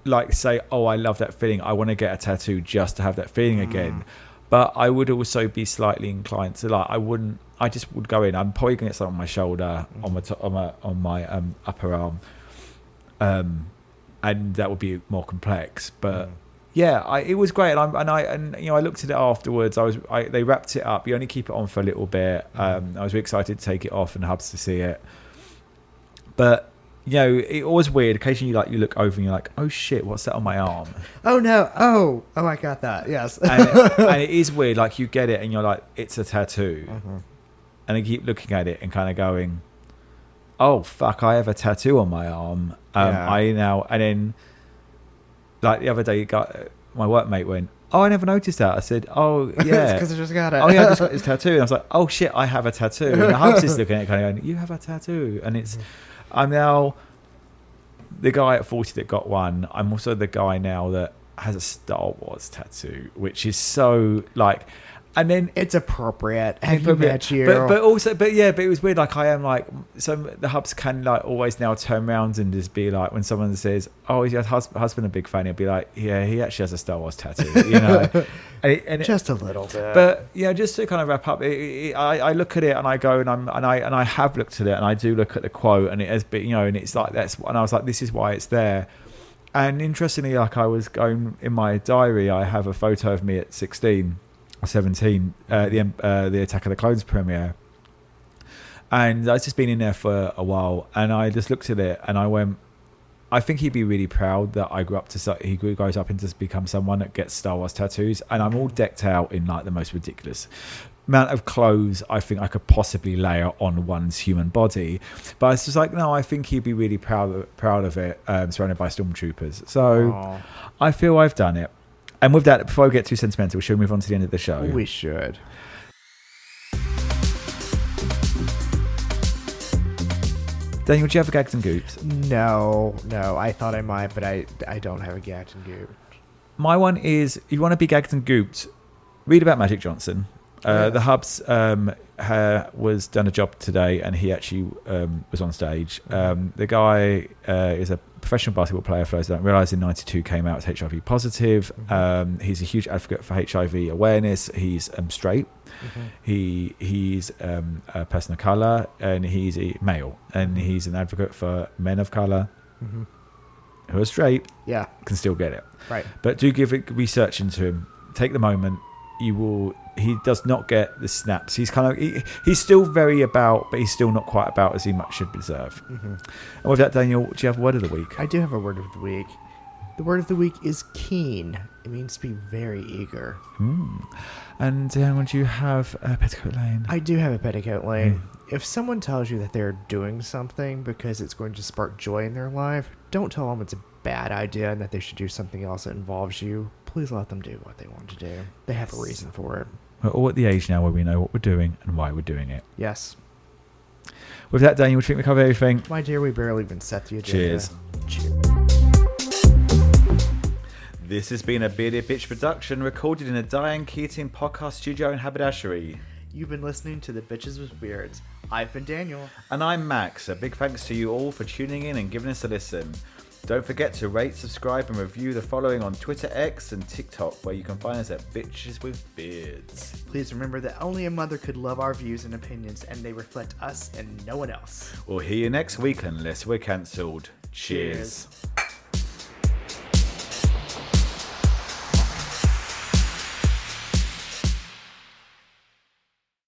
like say, oh, I love that feeling. I want to get a tattoo just to have that feeling again. But I would also be slightly inclined to I just would go in. I'm probably going to get something on my shoulder, on my upper arm, and that would be more complex. But yeah, it was great. And I looked at it afterwards. They wrapped it up. You only keep it on for a little bit. I was really excited to take it off and Hubs to see it. But it was weird. Occasionally, you look over and you're like, oh shit, what's that on my arm? Oh no! Oh, I got that. Yes. and it is weird. Like, you get it and you're like, it's a tattoo, and you keep looking at it and kind of going, oh fuck, I have a tattoo on my arm. And then like the other day, my workmate went, oh, I never noticed that. I said, oh yeah, because I just got it. Oh yeah, I just got this tattoo. And I was like, oh shit, I have a tattoo. And the Hubs is looking at it kind of going, you have a tattoo. And I'm now the guy at 40 that got one. I'm also the guy now that has a Star Wars tattoo, which is so like, and then it's appropriate. Have you met you? But it was weird. Like, I am like, so the Hubs can like always now turn around and just be like, when someone says, oh, is your husband a big fan? He'll be like, yeah, he actually has a Star Wars tattoo, and just a little bit. But just to kind of wrap up, I look at it and I go and I have looked at it and I do look at the quote, and it has been, and it's like and I was like, this is why it's there. And interestingly, like, I was going in my diary, I have a photo of me at 16 or 17, the Attack of the Clones premiere, and I've just been in there for a while, and I just looked at it and I went, I think he'd be really proud that he grows up and just become someone that gets Star Wars tattoos, and I'm all decked out in like the most ridiculous amount of clothes I think I could possibly layer on one's human body. But it's just like, no, I think he'd be really proud of it, surrounded by stormtroopers. So Aww. I feel I've done it. And with that, before I get too sentimental, should we move on to the end of the show? We should. Daniel, do you have a gags and goops? No. I thought I might, but I don't have a gags and goop. My one is, if you want to be gagged and gooped, read about Magic Johnson. Yes. The Hubs was done a job today, and he actually was on stage. The guy is a professional basketball player, for those who don't realise. In '92 came out as HIV positive. He's a huge advocate for HIV awareness. He's straight. He's a person of colour, and he's a male, and he's an advocate for men of colour who are straight. Yeah, can still get it. Right. But do give research into him. Take the moment. He does not get the snaps. He's he's still very about, but he's still not quite about as he much should deserve. And with that, Daniel, do you have a word of the week? I do have a word of the week. The word of the week is keen. It means to be very eager. And would you have a petticoat lane? I do have a petticoat lane. If someone tells you that they're doing something because it's going to spark joy in their life, don't tell them it's a bad idea and that they should do something else that involves you. Please let them do what they want to do. They have a reason for it. We're all at the age now where we know what we're doing and why we're doing it. Yes. With that, Daniel, would you think we covered everything? My dear, we barely even set the agenda. Cheers. This has been a Bearded Bitch production recorded in a Diane Keating podcast studio in Haberdashery. You've been listening to The Bitches with Beards. I've been Daniel. And I'm Max. A big thanks to you all for tuning in and giving us a listen. Don't forget to rate, subscribe, and review the following on Twitter, X, and TikTok, where you can find us at Bitches with Beards. Please remember that only a mother could love our views and opinions, and they reflect us and no one else. We'll hear you next week unless we're cancelled. Cheers.